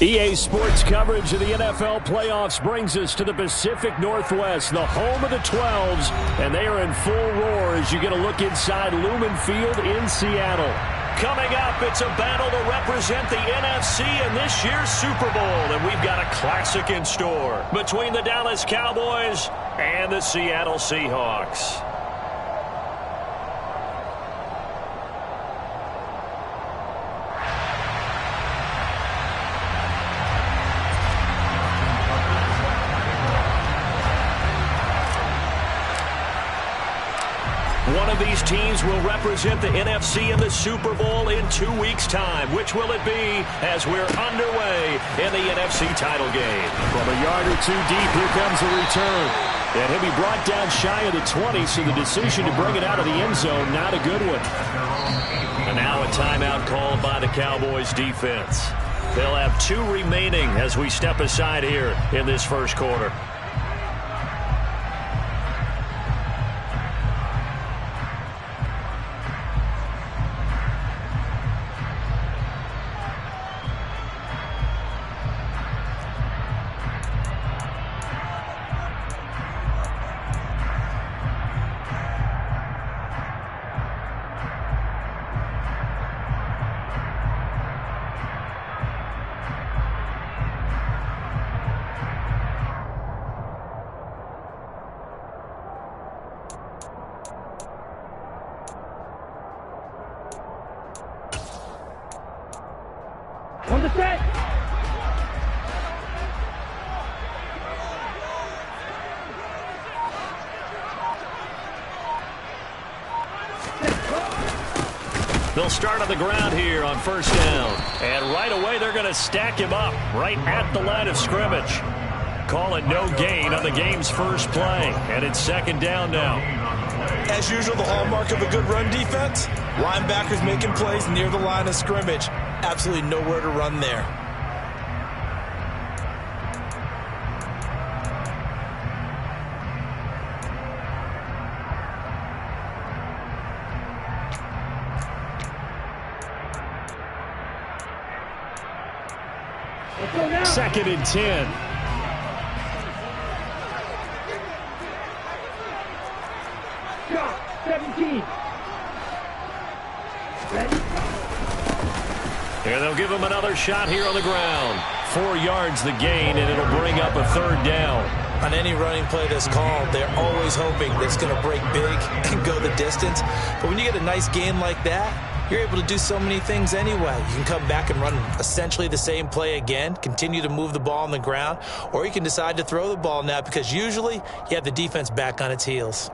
EA Sports coverage of the NFL playoffs brings us to the Pacific Northwest, the home of the 12s, and they are in full roar as you get a look inside Lumen Field in Seattle. Coming up, it's a battle to represent the NFC in this year's Super Bowl, and we've got a classic in store between the Dallas Cowboys and the Seattle Seahawks. One of these teams will represent the NFC in the Super Bowl in 2 weeks' time. Which will it be as we're underway in the NFC title game? From a yard or two deep, here comes a return. And he'll be brought down shy of the 20, so the decision to bring it out of the end zone, not a good one. And now a timeout called by the Cowboys defense. They'll have 2 remaining as we step aside here in this first quarter. On the set. They'll start on the ground here on first down. And right away, they're going to stack him up right at the line of scrimmage. Call it no gain on the game's first play. And it's second down now. As usual, the hallmark of a good run defense, linebackers making plays near the line of scrimmage. Absolutely nowhere to run there. Second and 10. Shot, 17. Ready? And they'll give him another shot here on the ground. 4 yards the gain, and it'll bring up a third down. On any running play that's called, they're always hoping that it's going to break big and go the distance. But when you get a nice gain like that, you're able to do so many things anyway. You can come back and run essentially the same play again, continue to move the ball on the ground, or you can decide to throw the ball now because usually you have the defense back on its heels.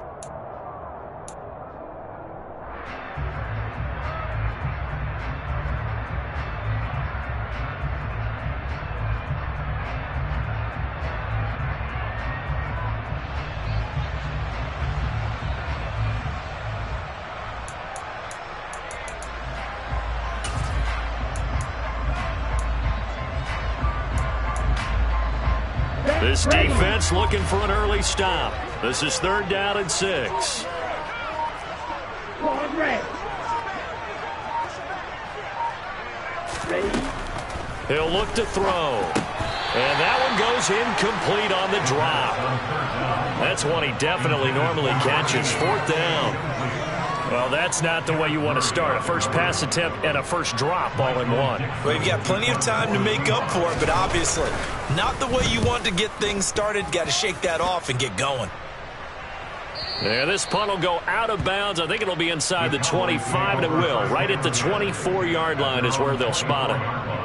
This defense looking for an early stop. This is third down and 6. Ball red. Ready? He'll look to throw. And that one goes incomplete on the drop. That's one he definitely normally catches. Fourth down. Well, that's not the way you want to start. A first pass attempt and a first drop all in one. Well, you've got plenty of time to make up for it, but obviously not the way you want to get things started. Got to shake that off and get going. Yeah, this punt will go out of bounds. I think it'll be inside the 25, and it will. Right at the 24-yard line is where they'll spot it.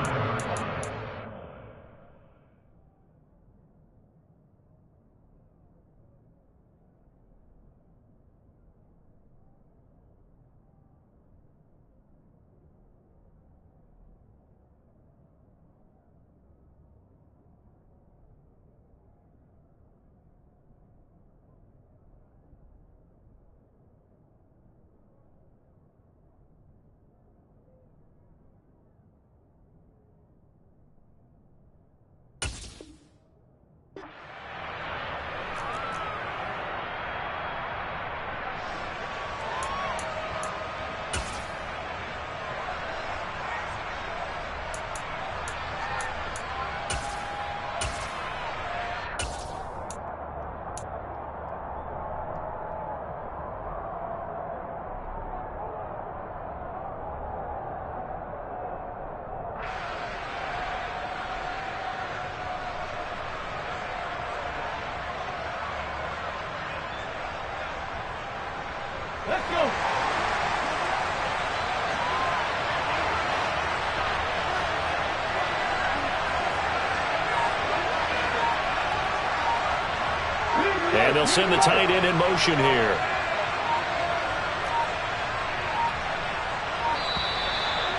And they'll send the tight end in motion here.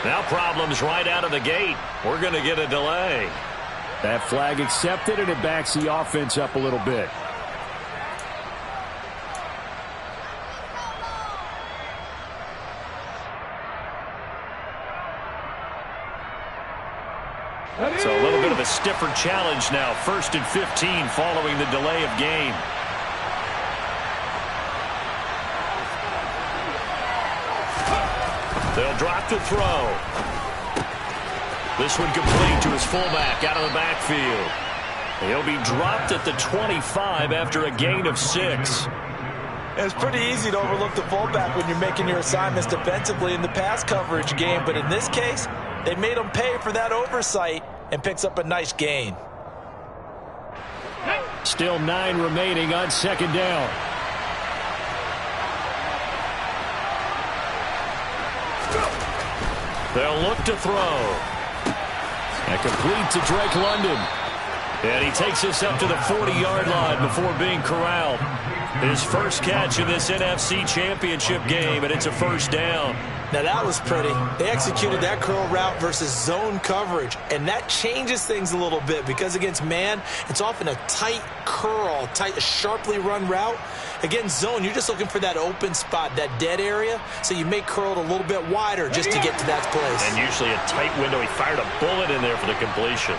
Now problems right out of the gate. We're going to get a delay. That flag accepted, and it backs the offense up a little bit. So a little bit of a stiffer challenge now. 1st and 15 following the delay of game. They'll drop the throw. This one complete to his fullback out of the backfield. He'll be dropped at the 25 after a gain of 6. It's pretty easy to overlook the fullback when you're making your assignments defensively in the pass coverage game, but in this case, they made him pay for that oversight and picks up a nice gain. Still 9 remaining on 2nd down. They'll look to throw. And complete to Drake London. And he takes us up to the 40-yard line before being corralled. His first catch in this NFC Championship game, and it's a 1st down. Now that was pretty. They executed that curl route versus zone coverage, and that changes things a little bit because against man, it's often a tight curl, a sharply run route. Against zone, you're just looking for that open spot, that dead area, so you make curl a little bit wider just to get to that place. And usually a tight window. He fired a bullet in there for the completion.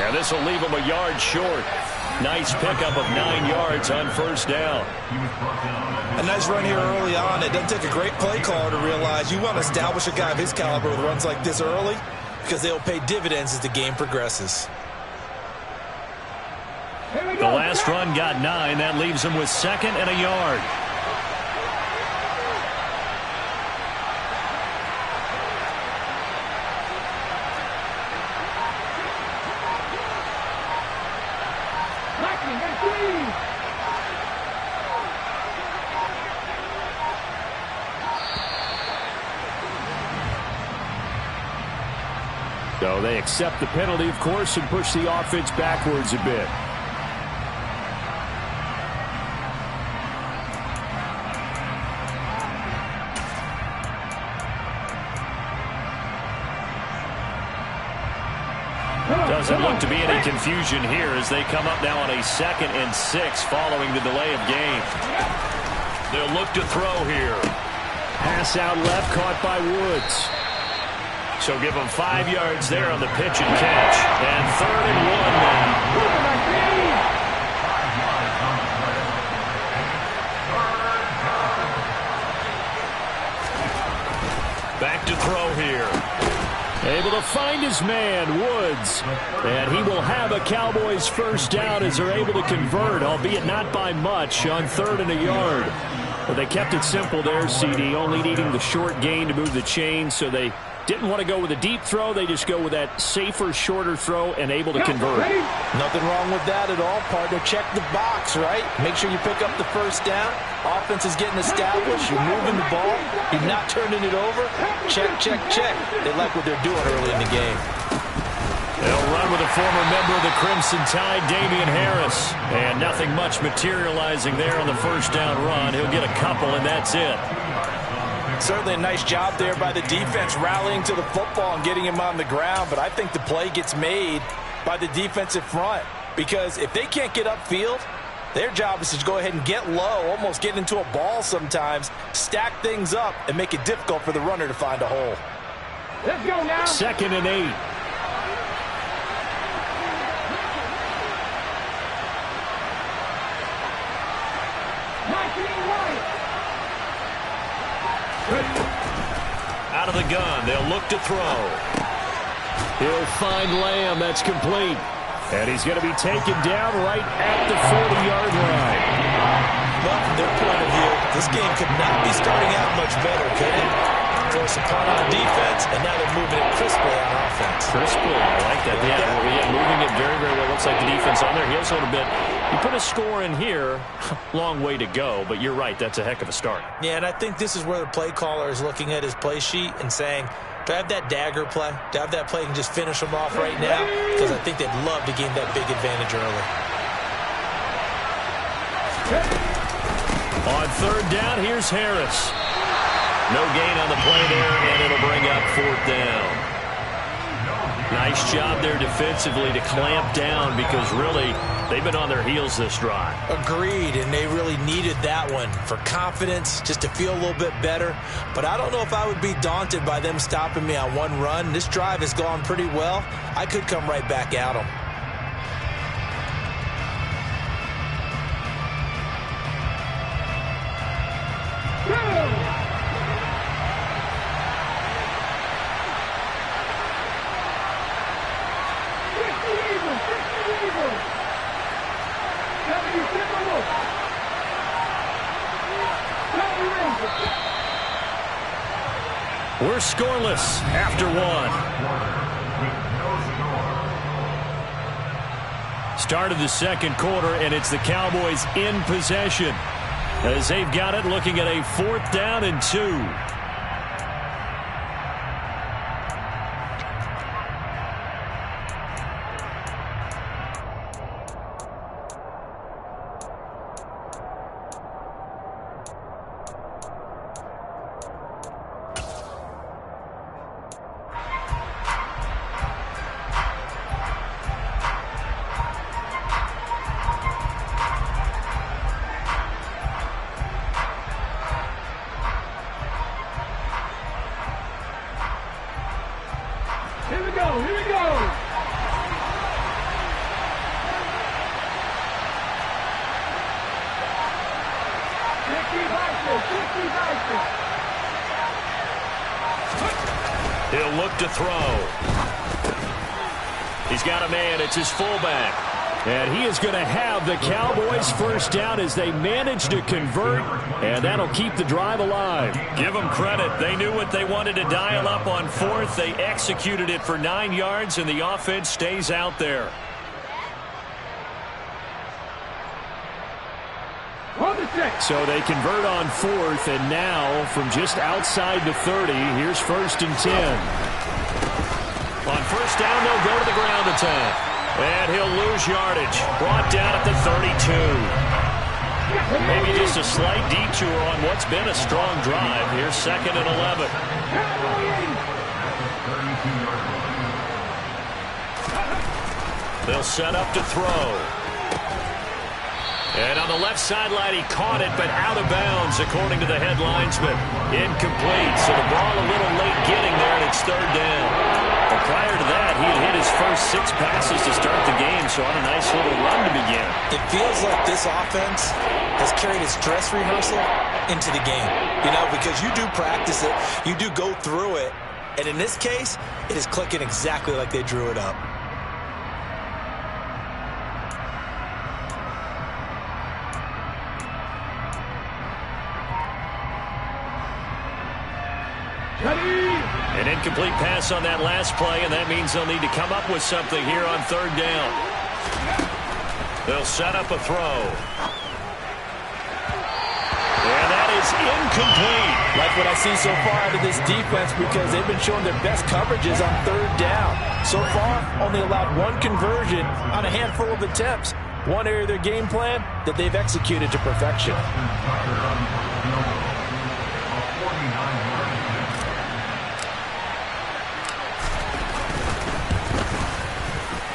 And this will leave him a yard short. Nice pickup of 9 yards on 1st down. A nice run here early on. It doesn't take a great play caller to realize you want to establish a guy of his caliber with runs like this early because they'll pay dividends as the game progresses. The last run got 9. That leaves him with 2nd and a yard. So they accept the penalty, of course, and push the offense backwards a bit. Doesn't look to be any confusion here as they come up now on a 2nd and 6 following the delay of game. They'll look to throw here. Pass out left, caught by Woods. So give them 5 yards there on the pitch and catch. And 3rd and 1 now. Back to throw here. Able to find his man, Woods. And he will have a Cowboys 1st down as they're able to convert, albeit not by much, on 3rd and a yard. But they kept it simple there, CD, only needing the short gain to move the chains, so they didn't want to go with a deep throw. They just go with that safer, shorter throw and able to convert. Nothing wrong with that at all, partner. Check the box, right? Make sure you pick up the 1st down. Offense is getting established. You're moving the ball. You're not turning it over. Check, check, check. They like what they're doing early in the game. They'll run with a former member of the Crimson Tide, Damian Harris. And nothing much materializing there on the 1st down run. He'll get a couple, and that's it. Certainly a nice job there by the defense rallying to the football and getting him on the ground, but I think the play gets made by the defensive front because if they can't get upfield, their job is to go ahead and get low, almost get into a ball sometimes, stack things up, and make it difficult for the runner to find a hole. Let's go now. 2nd and 8. Out of the gun, they'll look to throw. He'll find Lamb. That's complete. And he's going to be taken down right at the 40-yard line. Well, from their point of view, this game could not be starting out much better, could it? Force a punt on defense, and now they're moving it crisply on offense. Crisply, I like that. Yeah, moving it very, very well. Looks like the defense on there. He has a little bit. You put a score in here, long way to go, but you're right. That's a heck of a start. Yeah, and I think this is where the play caller is looking at his play sheet and saying, Do I have that dagger play? Do I have that play and just finish them off right now? Because I think they'd love to gain that big advantage early. On third down, here's Harris. No gain on the play there, and it'll bring up fourth down. Nice job there defensively to clamp down because really they've been on their heels this drive. Agreed, and they really needed that one for confidence, just to feel a little bit better. But I don't know if I would be daunted by them stopping me on one run. This drive has gone pretty well. I could come right back at them. We're scoreless after one. Start of the second quarter, and it's the Cowboys in possession as they've got it, looking at a 4th down and 2. Here we go, here we go. He'll look to throw. He's got a man. It's his fullback. And he is going to have the Cowboys first down as they manage to convert, and that'll keep the drive alive. Give them credit. They knew what they wanted to dial up on 4th. They executed it for 9 yards, and the offense stays out there. So they convert on 4th, and now from just outside the 30, here's 1st and 10. On first down, they'll go to the ground attack. And he'll lose yardage. Brought down at the 32. Maybe just a slight detour on what's been a strong drive. Here's 2nd and 11. They'll set up to throw. And on the left sideline, he caught it, but out of bounds, according to the head linesman. Incomplete. So the ball a little late getting there, and it's 3rd down. But prior to that, he had hit his first 6 passes to start the game, so on a nice little run to begin. It feels like this offense has carried its dress rehearsal into the game. You know, because you do practice it, you do go through it, and in this case, it is clicking exactly like they drew it up. An incomplete pass on that last play, and that means they'll need to come up with something here on 3rd down. They'll set up a throw. And that is incomplete. Like what I see so far out of this defense, because they've been showing their best coverages on 3rd down. So far, only allowed 1 conversion on a handful of attempts. One area of their game plan that they've executed to perfection.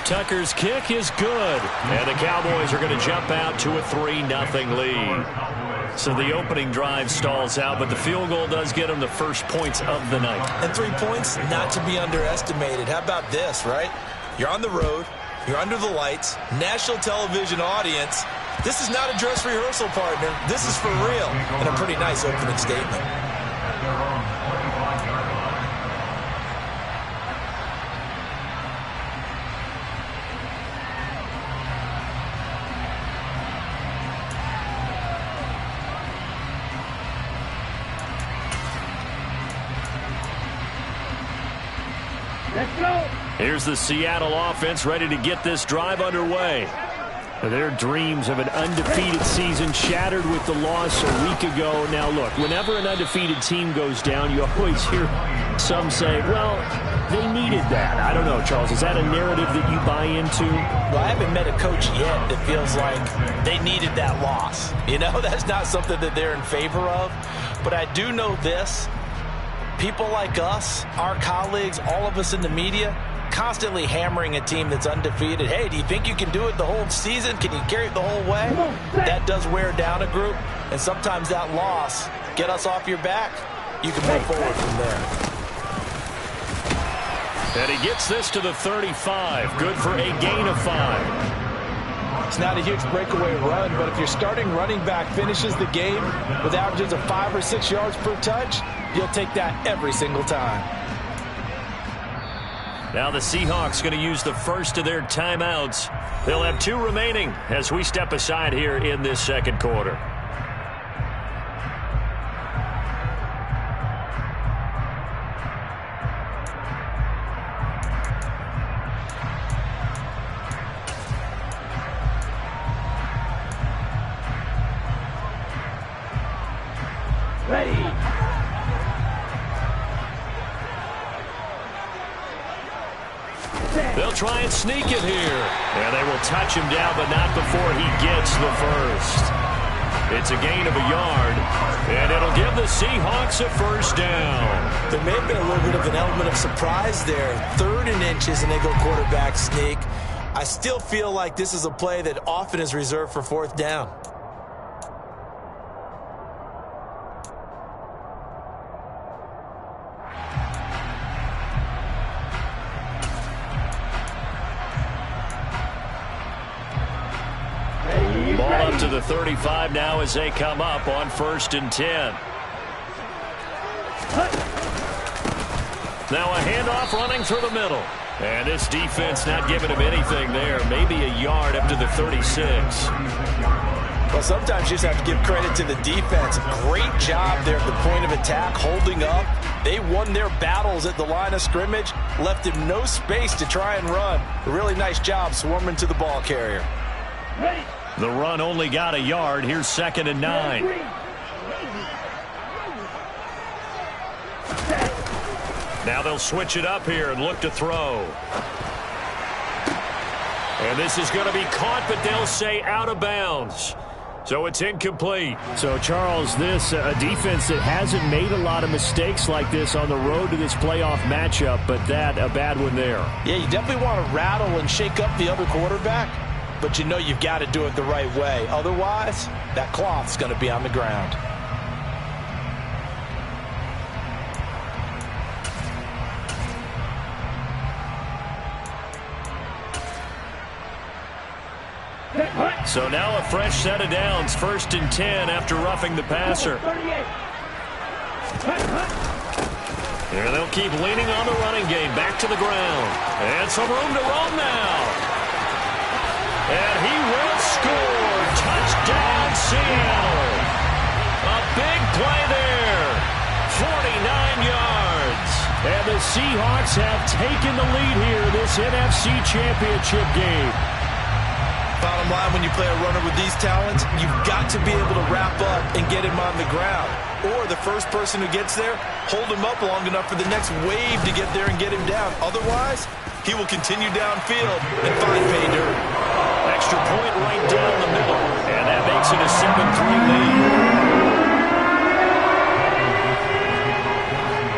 Tucker's kick is good. And the Cowboys are going to jump out to a 3-0 lead. So the opening drive stalls out, but the field goal does get them the first points of the night. And 3 points, not to be underestimated. How about this, right? You're on the road. You're under the lights. National television audience. This is not a dress rehearsal, partner. This is for real. And a pretty nice opening statement. Let's go. Here's the Seattle offense ready to get this drive underway. Their dreams of an undefeated season shattered with the loss a week ago. Now, look, whenever an undefeated team goes down, you always hear some say, well, they needed that. I don't know, Charles. Is that a narrative that you buy into? Well, I haven't met a coach yet that feels like they needed that loss. You know, that's not something that they're in favor of. But I do know this. People like us, our colleagues, all of us in the media, constantly hammering a team that's undefeated. Hey, do you think you can do it the whole season? Can you carry it the whole way? That does wear down a group, and sometimes that loss, get us off your back, you can move forward from there. And he gets this to the 35. Good for a gain of 5. It's not a huge breakaway run, but if your starting running back finishes the game with averages of 5 or 6 yards per touch, you'll take that every single time. Now the Seahawks going to use the first of their timeouts. They'll have 2 remaining as we step aside here in this second quarter. Ready. They'll try and sneak it here. And they will touch him down, but not before he gets the first. It's a gain of a yard, and it'll give the Seahawks a first down. There may have been a little bit of an element of surprise there. 3rd and inches, and they go quarterback sneak. I still feel like this is a play that often is reserved for 4th down. Ball up to the 35 now as they come up on 1st and 10. Now a handoff running through the middle. And this defense not giving him anything there. Maybe a yard up to the 36. Well, sometimes you just have to give credit to the defense. Great job there at the point of attack, holding up. They won their battles at the line of scrimmage, left him no space to try and run. A really nice job swarming to the ball carrier. Ready. The run only got a yard. Here's 2nd and 9. Now they'll switch it up here and look to throw. And this is going to be caught, but they'll say out of bounds. So it's incomplete. So, Charles, this a defense that hasn't made a lot of mistakes like this on the road to this playoff matchup, but that a bad one there. Yeah, you definitely want to rattle and shake up the other quarterback, but you know you've got to do it the right way. Otherwise, that cloth's going to be on the ground. So now a fresh set of downs, 1st and 10 after roughing the passer. Here they'll keep leaning on the running game, back to the ground. And some room to roam now. And he will score. Touchdown, Seattle. A big play there. 49 yards. And the Seahawks have taken the lead here in this NFC Championship game. Bottom line, when you play a runner with these talents, you've got to be able to wrap up and get him on the ground. Or the first person who gets there, hold him up long enough for the next wave to get there and get him down. Otherwise, he will continue downfield and find pay dirt. Extra point right down the middle. And that makes it a 7-3 lead.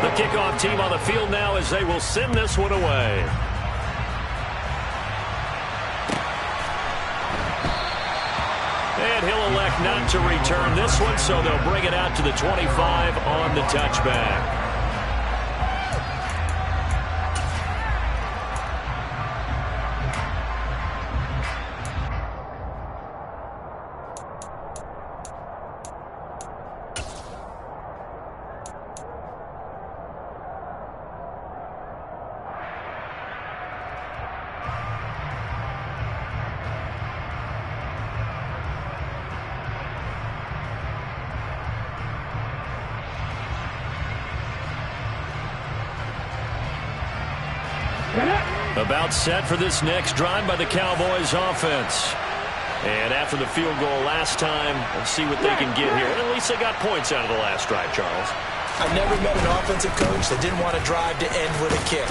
The kickoff team on the field now as they will send this one away. And he'll elect not to return this one, so they'll bring it out to the 25 on the touchback. About set for this next drive by the Cowboys offense. And after the field goal last time, let's see what they can get here. At least they got points out of the last drive, Charles. I've never met an offensive coach that didn't want to drive to end with a kick.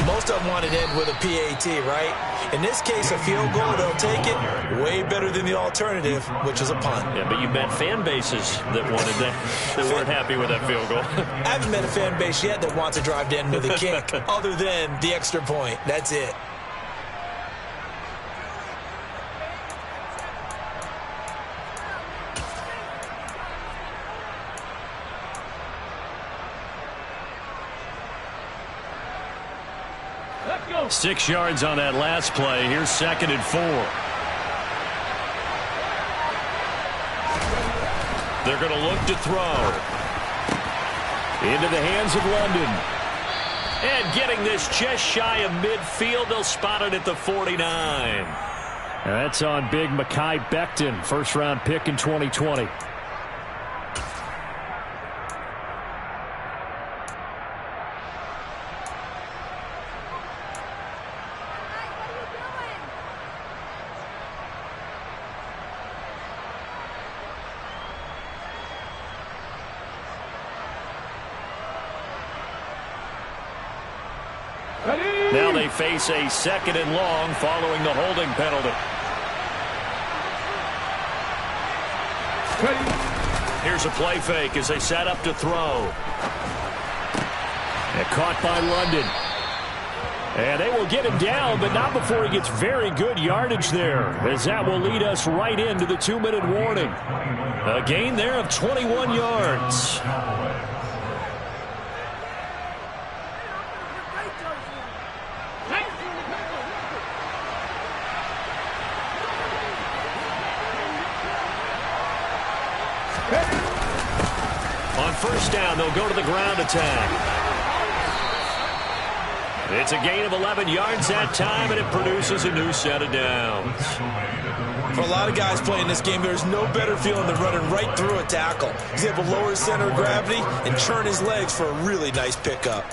Most of them want to end with a PAT, right? In this case, a field goal, they'll take it. Way better than the alternative, which is a punt. Yeah, but you met fan bases that wanted that weren't happy with that field goal. I haven't met a fan base yet that wants to drive to end with a kick, other than the extra point. That's it. Let's go. 6 yards on that last play. Here's 2nd and 4. They're going to look to throw. Into the hands of London. And getting this just shy of midfield. They'll spot it at the 49. That's on big Mekhi Becton, first-round pick in 2020. Now they face a 2nd and long following the holding penalty. Here's a play fake as they set up to throw. And caught by London. And they will get him down, but not before he gets very good yardage there, as that will lead us right into the 2-minute warning. A gain there of 21 yards. On first down, they'll go to the ground attack. It's a gain of 11 yards that time, and it produces a new set of downs. For a lot of guys playing this game, there's no better feeling than running right through a tackle. He's able to lower his center of gravity and churn his legs for a really nice pickup.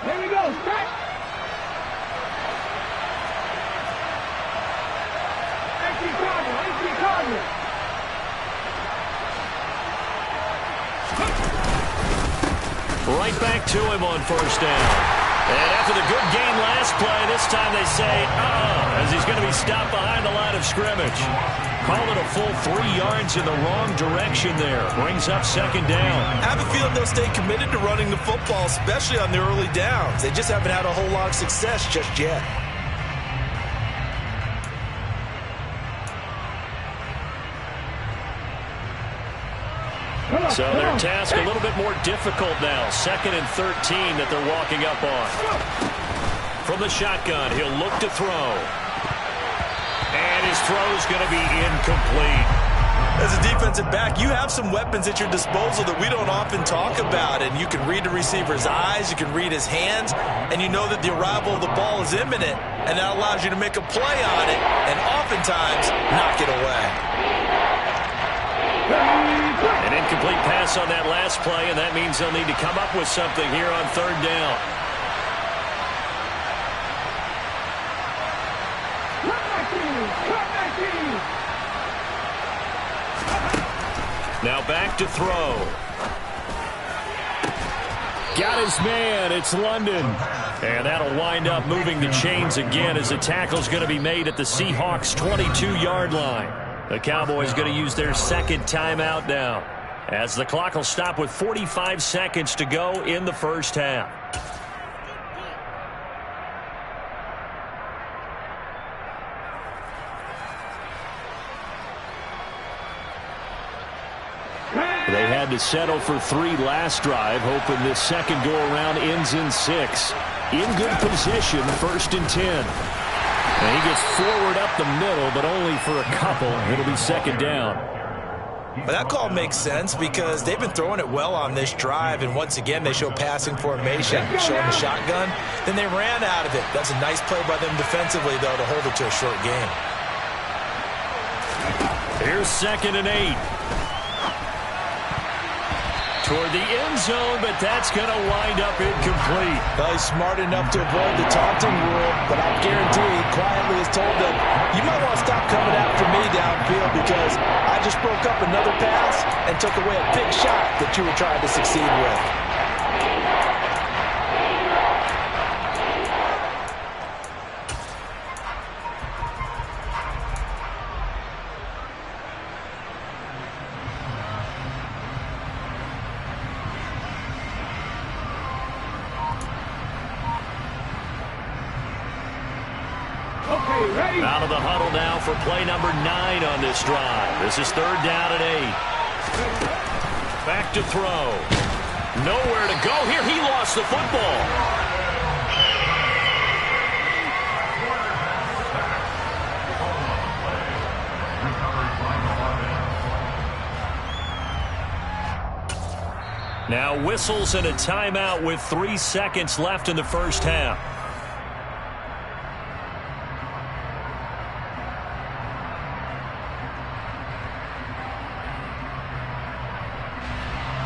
Here we go. Start. Right back to him on first down. And after the good gain last play, this time they say, as he's going to be stopped behind the line of scrimmage. Call it a full 3 yards in the wrong direction there. Brings up 2nd down. I have a feeling they'll stay committed to running the football, especially on the early downs. They just haven't had a whole lot of success just yet. So their task a little bit more difficult now. 2nd and 13 that they're walking up on. From the shotgun, he'll look to throw. And his throw's going to be incomplete. As a defensive back, you have some weapons at your disposal that we don't often talk about. And you can read the receiver's eyes, you can read his hands, and you know that the arrival of the ball is imminent. And that allows you to make a play on it and oftentimes knock it away. An incomplete pass on that last play, and that means they'll need to come up with something here on 3rd down. Now back to throw. Got his man. It's London. And that'll wind up moving the chains again as the tackle's going to be made at the Seahawks' 22-yard line. The Cowboys going to use their 2nd timeout now, as the clock will stop with 45 seconds to go in the first half. They had to settle for 3 last drive, hoping this second go-around ends in 6. In good position, 1st and 10. And he gets forward up the middle, but only for a couple. It'll be 2nd down. Well, that call makes sense because they've been throwing it well on this drive, and once again they show passing formation, showing the shotgun. Then they ran out of it. That's a nice play by them defensively, though, to hold it to a short game. Here's 2nd and 8. toward the end zone, but that's going to wind up incomplete. Well, he's smart enough to avoid the taunting rule, but I guarantee he quietly has told them, you might want to stop coming after me downfield because I just broke up another pass and took away a big shot that you were trying to succeed with. Out of the huddle now for play number 9 on this drive. This is 3rd down and 8. Back to throw. Nowhere to go here. He lost the football. Now whistles and a timeout with 3 seconds left in the first half.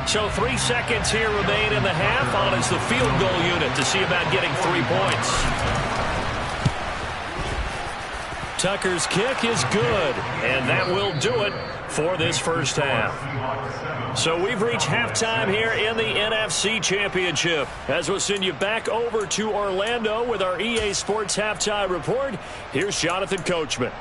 So 3 seconds here remain in the half. On is the field goal unit to see about getting 3 points. Tucker's kick is good, and that will do it for this first half. So we've reached halftime here in the NFC Championship. As we'll send you back over to Orlando with our EA Sports Halftime Report, here's Jonathan Coachman.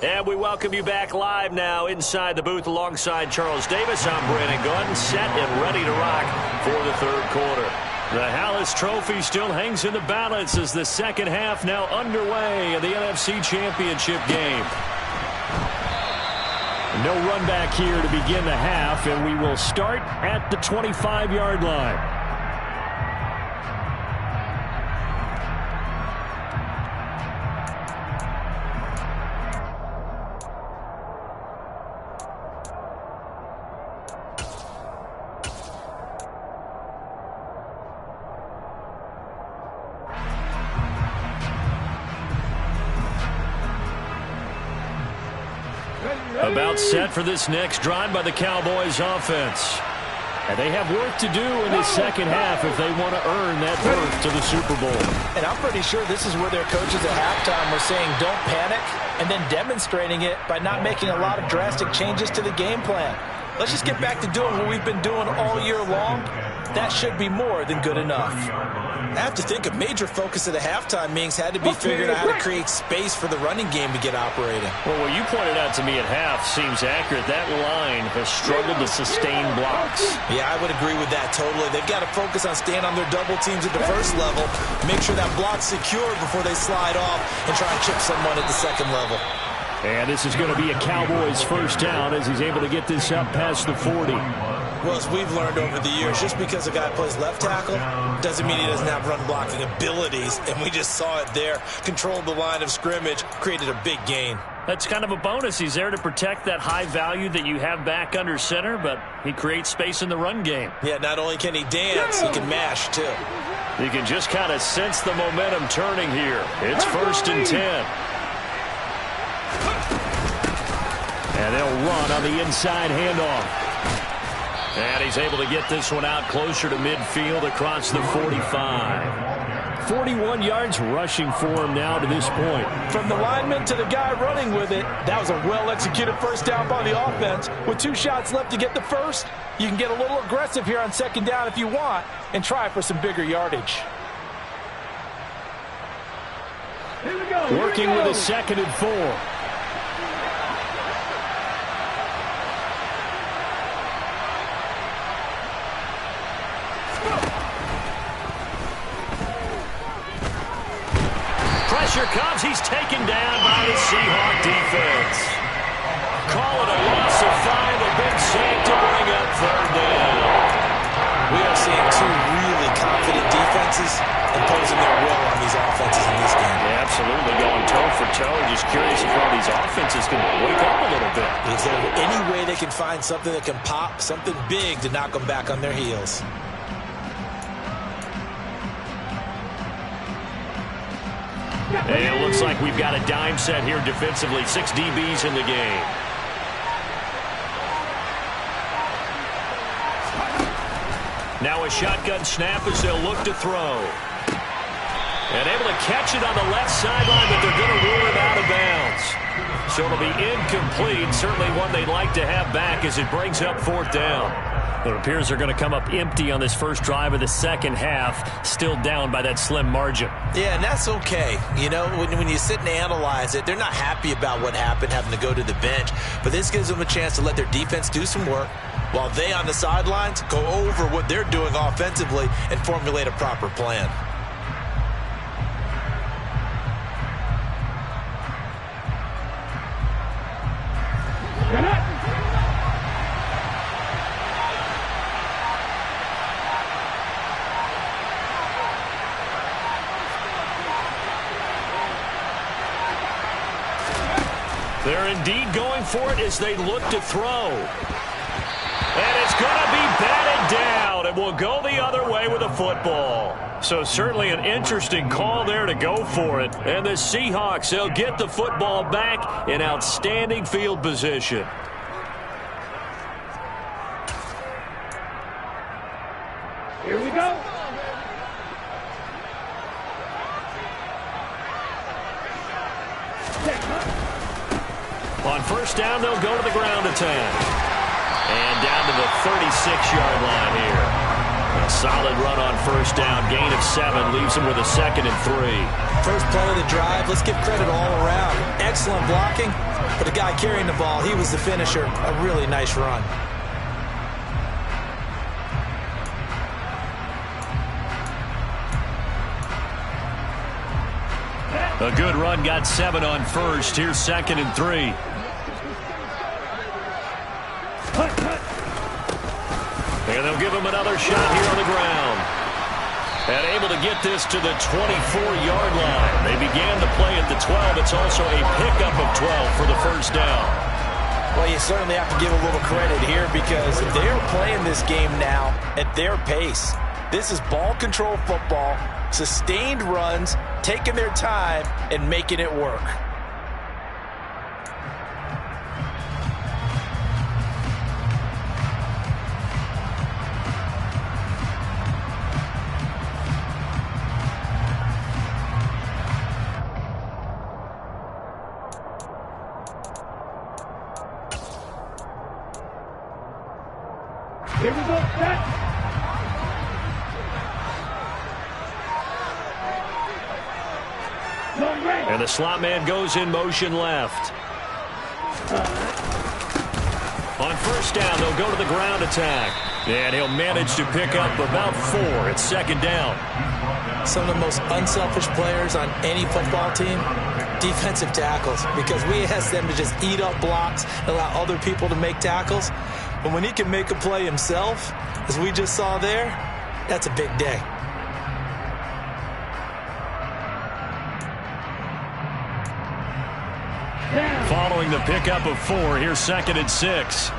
And we welcome you back live now inside the booth alongside Charles Davis. I'm Brandon Gordon, set and ready to rock for the 3rd quarter. The Hallis Trophy still hangs in the balance as the second half now underway in the NFC Championship game. No run back here to begin the half, and we will start at the 25-yard line. About set for this next drive by the Cowboys offense. And they have work to do in the second half if they want to earn that berth to the Super Bowl. And I'm pretty sure this is where their coaches at halftime were saying don't panic and then demonstrating it by not making a lot of drastic changes to the game plan. Let's just get back to doing what we've been doing all year long. That should be more than good enough. I have to think a major focus of the halftime meetings had to be figuring out how to create space for the running game to get operating. Well, what you pointed out to me at half seems accurate. That line has struggled to sustain blocks. Yeah, I would agree with that totally. They've got to focus on staying on their double teams at the first level, make sure that block's secured before they slide off and try and chip someone at the second level. And this is going to be a Cowboys first down as he's able to get this up past the 40. Well, as we've learned over the years, just because a guy plays left tackle doesn't mean he doesn't have run blocking abilities. And we just saw it there. Controlled the line of scrimmage, created a big gain. That's kind of a bonus. He's there to protect that high value that you have back under center, but he creates space in the run game. Yeah, not only can he dance, he can mash, too. You can just kind of sense the momentum turning here. It's 1st and 10. And they'll run on the inside handoff. And he's able to get this one out closer to midfield across the 45. 41 yards rushing for him now to this point. From the lineman to the guy running with it, that was a well-executed first down by the offense. With 2 shots left to get the first, you can get a little aggressive here on second down if you want and try for some bigger yardage. Here we go. Working with a 2nd and 4. Pressure comes. He's taken down by the Seahawk defense. Call it a loss of 5. A big sack to bring up 3rd down. We are seeing 2 really confident defenses imposing their will on these offenses in this game. Yeah, absolutely. Going toe for toe. Just curious if one of these offenses can wake up a little bit. Is there any way they can find something that can pop, something big to knock them back on their heels? And it looks like we've got a dime set here defensively. 6 DBs in the game. Now a shotgun snap as they'll look to throw. And able to catch it on the left sideline, but they're going to rule him out of bounds. So it'll be incomplete. Certainly one they'd like to have back as it brings up 4th down. It appears they're going to come up empty on this first drive of the second half, still down by that slim margin. Yeah, and that's okay. You know, when you sit and analyze it, they're not happy about what happened, having to go to the bench. But this gives them a chance to let their defense do some work while they on the sidelines go over what they're doing offensively and formulate a proper plan. They're indeed going for it as they look to throw. And it's going to be batted down, and will go the other way with the football. So certainly an interesting call there to go for it. And the Seahawks, they'll get the football back in outstanding field position. Here we go. On first down, they'll go to the ground attack. And down to the 36-yard line here. A solid run on first down. Gain of 7 leaves them with a 2nd and 3. First play of the drive, let's give credit all around. Excellent blocking, but the guy carrying the ball, he was the finisher. A really nice run. A good run, got 7 on first. Here's 2nd and 3. And they'll give him another shot here on the ground. And able to get this to the 24-yard line. They began the play at the 12. It's also a pickup of 12 for the first down. Well, you certainly have to give a little credit here because they're playing this game now at their pace. This is ball control football, sustained runs, taking their time, and making it work. Here we go. Set. And the slot man goes in motion left. On first down, they'll go to the ground attack. And he'll manage to pick up about 4. It's 2nd down. Some of the most unselfish players on any football team, defensive tackles, because we ask them to just eat up blocks and allow other people to make tackles. But when he can make a play himself, as we just saw there, that's a big day. Following the pickup of 4, here's 2nd and 6.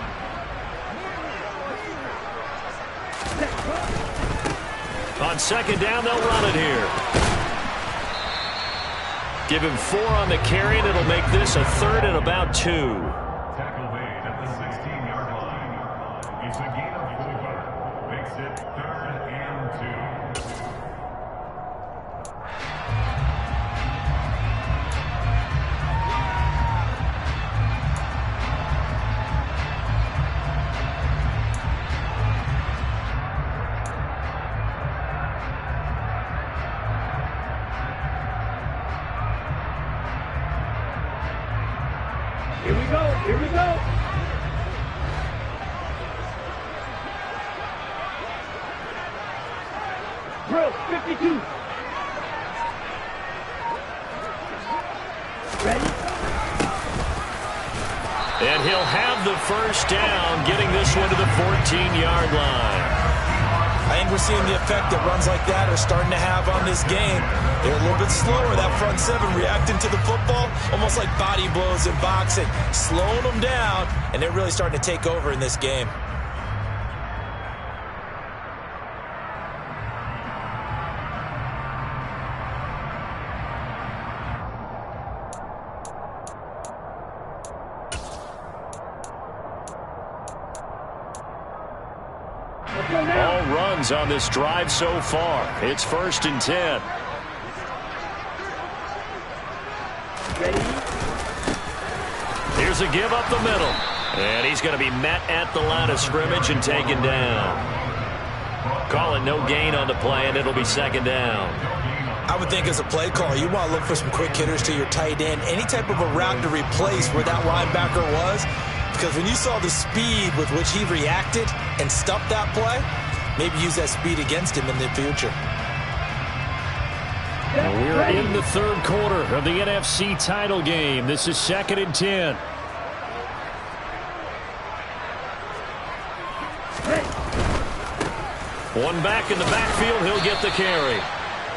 On 2nd down, they'll run it here. Give him 4 on the carry, and it'll make this a 3rd and about 2. Tackle made at the 16-yard line. It's a gain of 4. Makes it 3rd and 2. Here we go. Here we go. Drill 52. Ready? And he'll have the first down, getting this one to the 14-yard line. I think we're seeing the effect that runs like that are starting to have on this game. They're a little bit slower, that front 7 reacting to the football, almost like body blows in boxing, slowing them down, and they're really starting to take over in this game. All runs on this drive so far. It's 1st and 10. Here's a give up the middle. And he's going to be met at the line of scrimmage and taken down. Call it no gain on the play, and it'll be 2nd down. I would think as a play call, you want to look for some quick hitters to your tight end. Any type of a route to replace where that linebacker was. Because when you saw the speed with which he reacted and stuffed that play, maybe use that speed against him in the future. We're in the 3rd quarter of the NFC title game. This is 2nd and 10. One back in the backfield, he'll get the carry.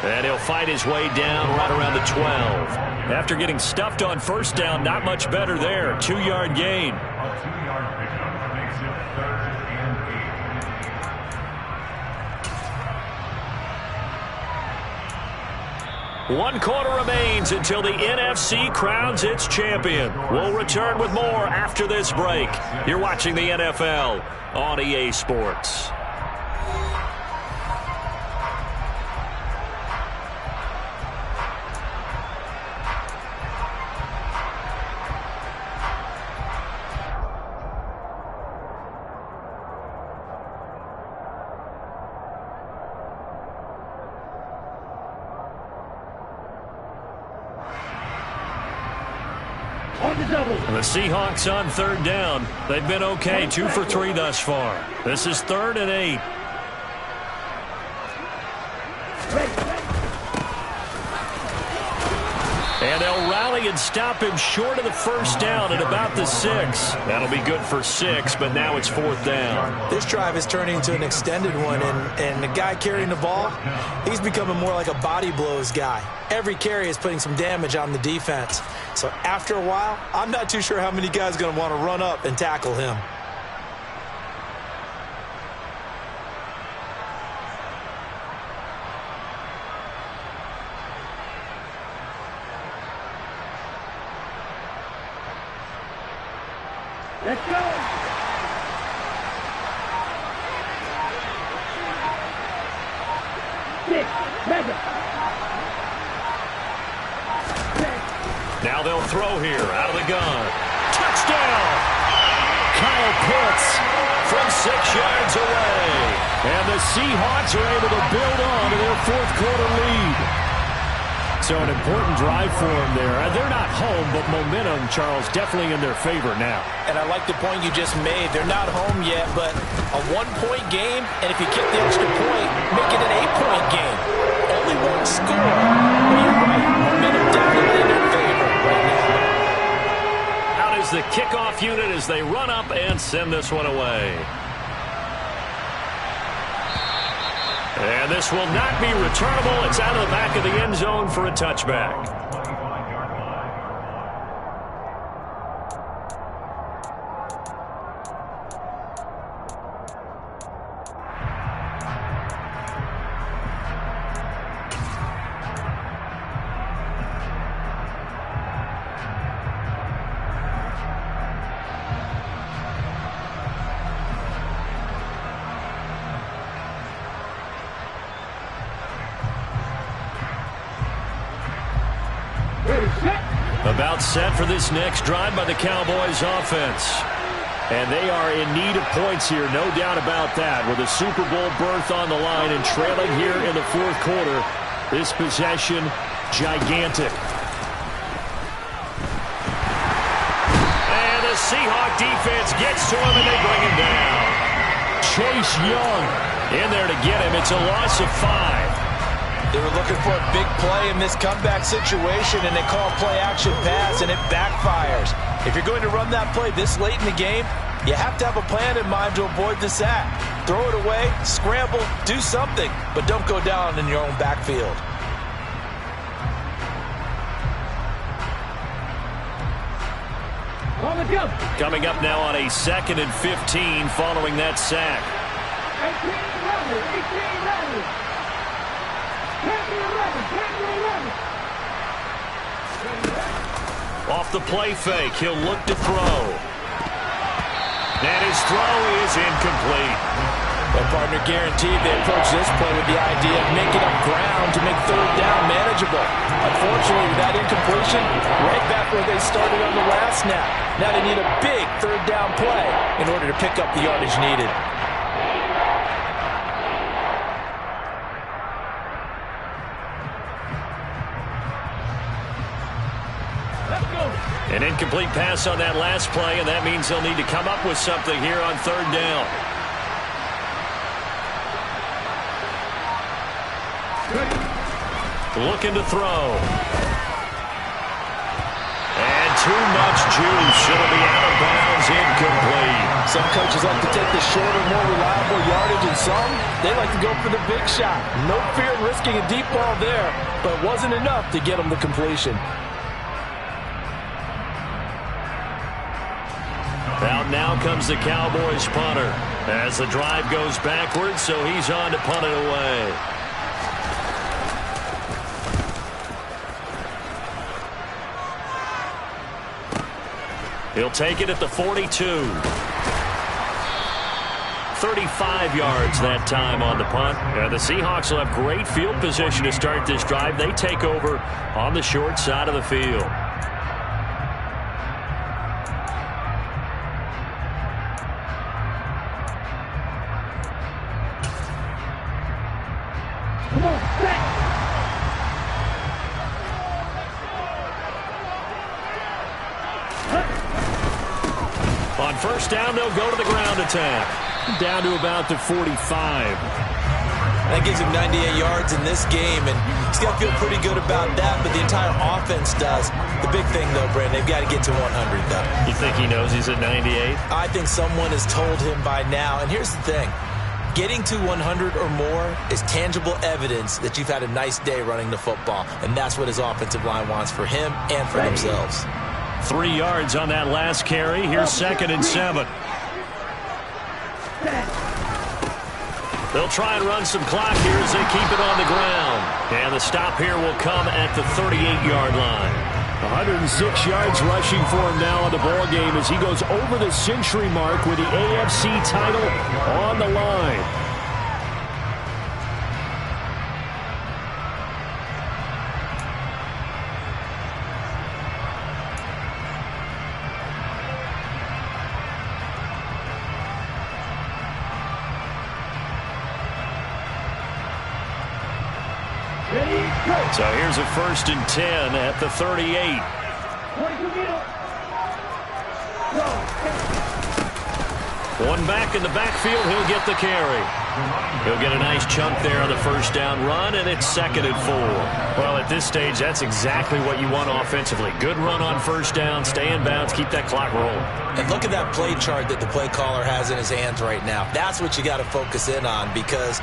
And he'll fight his way down right around the 12. After getting stuffed on 1st down, not much better there. 2-yard gain. A 2-yard pickup makes it 3rd and 8. 1 quarter remains until the NFC crowns its champion. We'll return with more after this break. You're watching the NFL on EA Sports. The Seahawks on 3rd down. They've been okay, 2 for 3 thus far. This is 3rd and 8. And they'll rally and stop him short of the 1st down at about the 6. That'll be good for 6, but now it's 4th down. This drive is turning into an extended one, and the guy carrying the ball, he's becoming more like a body blows guy. Every carry is putting some damage on the defense. So after a while, I'm not too sure how many guys are going to want to run up and tackle him. Let's go! Six, mega. Now they'll throw here out of the gun. Touchdown! Kyle Pitts from 6 yards away. And the Seahawks are able to build on to their 4th quarter lead. So an important drive for them there. They're not home, but momentum, Charles, definitely in their favor now. And I like the point you just made. They're not home yet, but a 1-point game, and if you get the extra point, make it an 8-point game. Only one score. But you're right, momentum definitely in their favor right now. Out is the kickoff unit as they run up and send this one away. And this will not be returnable. It's out of the back of the end zone for a touchback. About set for this next drive by the Cowboys offense. And they are in need of points here, no doubt about that. With a Super Bowl berth on the line and trailing here in the 4th quarter, this possession gigantic. And the Seahawk defense gets to him and they bring him down. Chase Young in there to get him. It's a loss of 5. They were looking for a big play in this comeback situation, and they call play-action pass, and it backfires. If you're going to run that play this late in the game, you have to have a plan in mind to avoid the sack. Throw it away, scramble, do something, but don't go down in your own backfield. On the jump. Coming up now on a 2nd and 15 following that sack. 18 11. Off the play fake, he'll look to throw. And his throw is incomplete. And partner, guaranteed they approach this play with the idea of making up ground to make third down manageable. Unfortunately, with that incompletion, right back where they started on the last snap. Now they need a big third down play in order to pick up the yardage needed. An incomplete pass on that last play, and that means they'll need to come up with something here on third down. Looking to throw. And too much juice. It'll be out of bounds, incomplete. Some coaches like to take the shorter, more reliable yardage, and some, they like to go for the big shot. No fear of risking a deep ball there, but it wasn't enough to get them the completion. Out now comes the Cowboys punter as the drive goes backwards, so he's on to punt it away. He'll take it at the 42. 35 yards that time on the punt. The Seahawks will have great field position to start this drive. They take over on the short side of the field. On first down, they'll go to the ground attack. Down to about the 45. That gives him 98 yards in this game, and he's got to feel pretty good about that, but the entire offense does. The big thing, though, Brandon, they've got to get to 100, though. You think he knows he's at 98? I think someone has told him by now, and here's the thing. Getting to 100 or more is tangible evidence that you've had a nice day running the football, and that's what his offensive line wants for him and for themselves. 3 yards on that last carry. Here's 2nd and 7. They'll try and run some clock here as they keep it on the ground. And the stop here will come at the 38-yard line. 106 yards rushing for him now in the ball game as he goes over the century mark with the AFC title on the line. So here's a 1st and 10 at the 38. One back in the backfield, he'll get the carry. He'll get a nice chunk there on the first down run, and it's 2nd and 4. Well, at this stage, that's exactly what you want offensively. Good run on first down, stay in bounds, keep that clock rolling. And look at that play chart that the play caller has in his hands right now. That's what you got to focus in on, because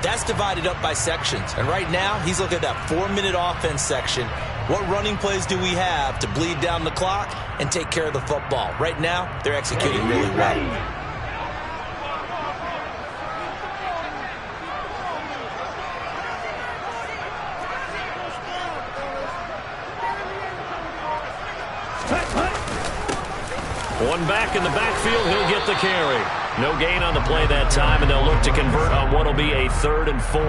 that's divided up by sections. And right now, he's looking at that 4-minute offense section. What running plays do we have to bleed down the clock and take care of the football? Right now, they're executing really well. One back in the backfield, he'll get the carry. No gain on the play that time, and they'll look to convert on what will be a 3rd and 4.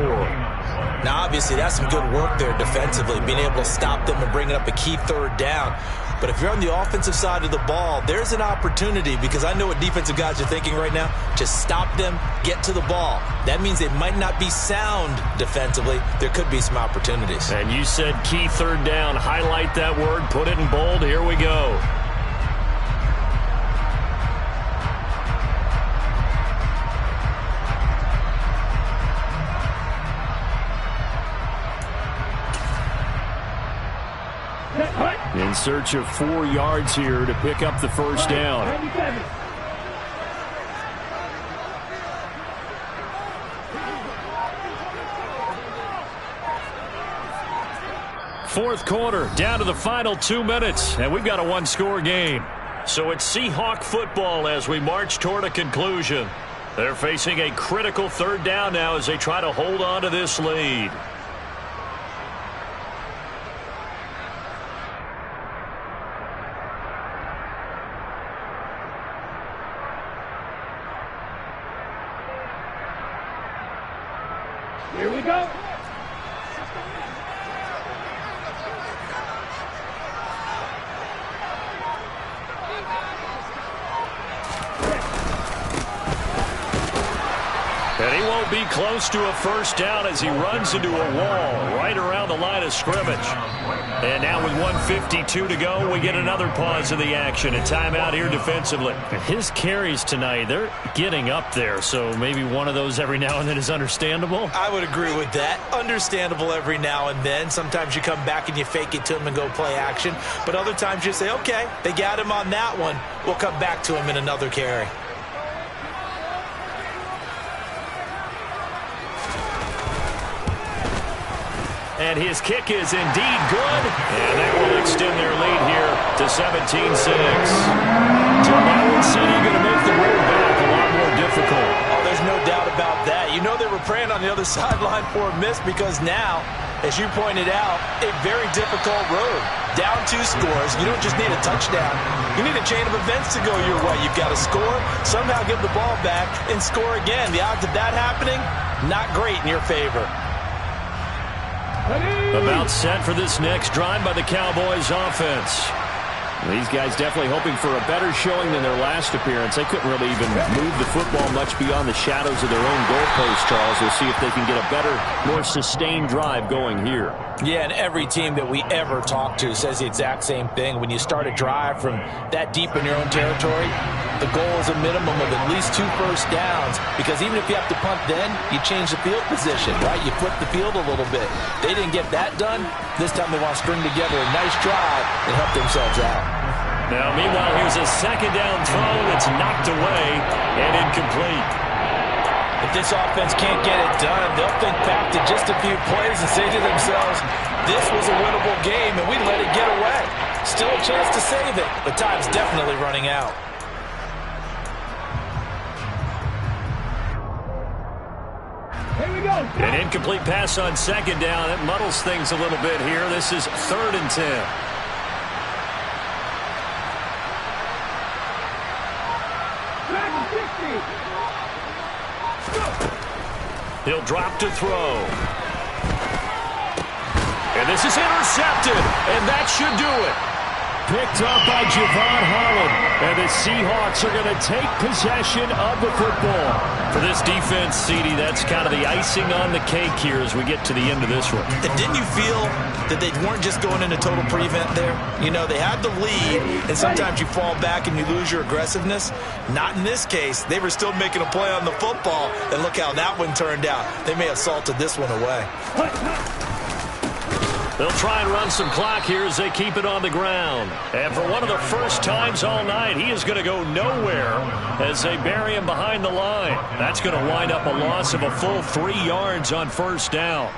Now, obviously, that's some good work there defensively, being able to stop them and bringing up a key 3rd down. But if you're on the offensive side of the ball, there's an opportunity, because I know what defensive guys are thinking right now. Just stop them, get to the ball. That means they might not be sound defensively. There could be some opportunities. And you said key 3rd down. Highlight that word, put it in bold. Here we go. In search of 4 yards here to pick up the first down. Fourth quarter, down to the final 2 minutes, and we've got a one-score game. So it's Seahawk football as we march toward a conclusion. They're facing a critical 3rd down now as they try to hold on to this lead. Here we go. And he won't be close to a first down as he runs into a wall right around the line of scrimmage. And now with 1:52 to go, we get another pause of the action. A timeout here defensively. His carries tonight, they're getting up there, so maybe one of those every now and then is understandable. I would agree with that. Understandable every now and then. Sometimes you come back and you fake it to him and go play action. But other times you say, okay, they got him on that one. We'll come back to him in another carry. And his kick is indeed good. And that will extend their lead here to 17-6. So now it's City going to make the road back a lot more difficult. Oh, there's no doubt about that. You know they were praying on the other sideline for a miss because now, as you pointed out, a very difficult road. Down 2 scores. You don't just need a touchdown. You need a chain of events to go your way. You've got to score, somehow give the ball back, and score again. The odds of that happening, not great in your favor. About set for this next drive by the Cowboys offense. These guys definitely hoping for a better showing than their last appearance. They couldn't really even move the football much beyond the shadows of their own goalpost, Charles. We'll see if they can get a better, more sustained drive going here. Yeah, and every team that we ever talk to says the exact same thing. When you start a drive from that deep in your own territory, the goal is a minimum of at least 2 first downs, because even if you have to punt then, you change the field position, right? You flip the field a little bit. They didn't get that done. This time they want to string together a nice drive and help themselves out. Now, meanwhile, here's a second down throw that's knocked away and incomplete. If this offense can't get it done, they'll think back to just a few plays and say to themselves, this was a winnable game and we let it get away. Still a chance to save it, but time's definitely running out. Here we go. An incomplete pass on second down. It muddles things a little bit here. This is 3rd and 10. He'll drop to throw. And this is intercepted, and that should do it. Picked up by Javon Holland, and the Seahawks are going to take possession of the football. For this defense, CD, that's kind of the icing on the cake here as we get to the end of this one. And didn't you feel that they weren't just going into total prevent there? You know, they had the lead, and sometimes you fall back and you lose your aggressiveness. Not in this case. They were still making a play on the football, and look how that one turned out. They may have salted this one away. They'll try and run some clock here as they keep it on the ground. And for one of the first times all night, he is going to go nowhere as they bury him behind the line. That's going to wind up a loss of a full 3 yards on first down.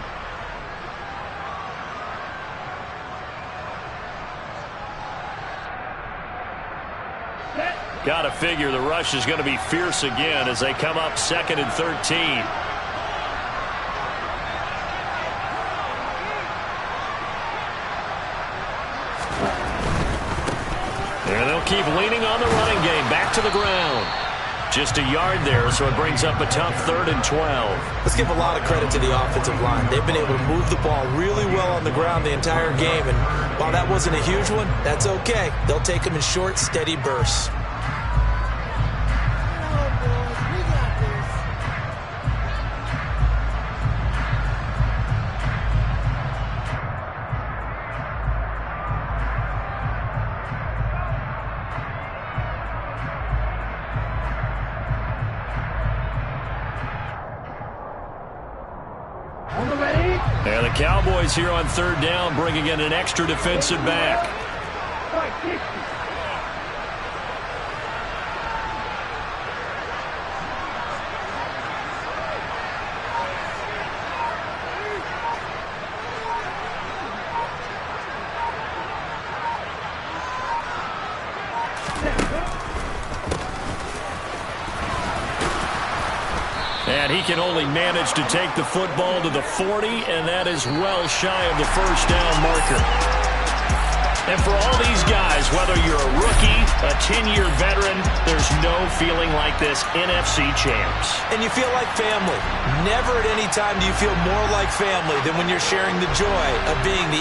Got to figure the rush is going to be fierce again as they come up 2nd and 13. And they'll keep leaning on the running game. Back to the ground. Just a yard there, so it brings up a tough 3rd and 12. Let's give a lot of credit to the offensive line. They've been able to move the ball really well on the ground the entire game. And while that wasn't a huge one, that's okay. They'll take them in short, steady bursts. And the Cowboys here on 3rd down, bringing in an extra defensive back. And he can only manage to take the football to the 40, and that is well shy of the first down marker. And for all these guys, whether you're a rookie, a 10-year veteran, there's no feeling like this NFC champs. And you feel like family. Never at any time do you feel more like family than when you're sharing the joy of being the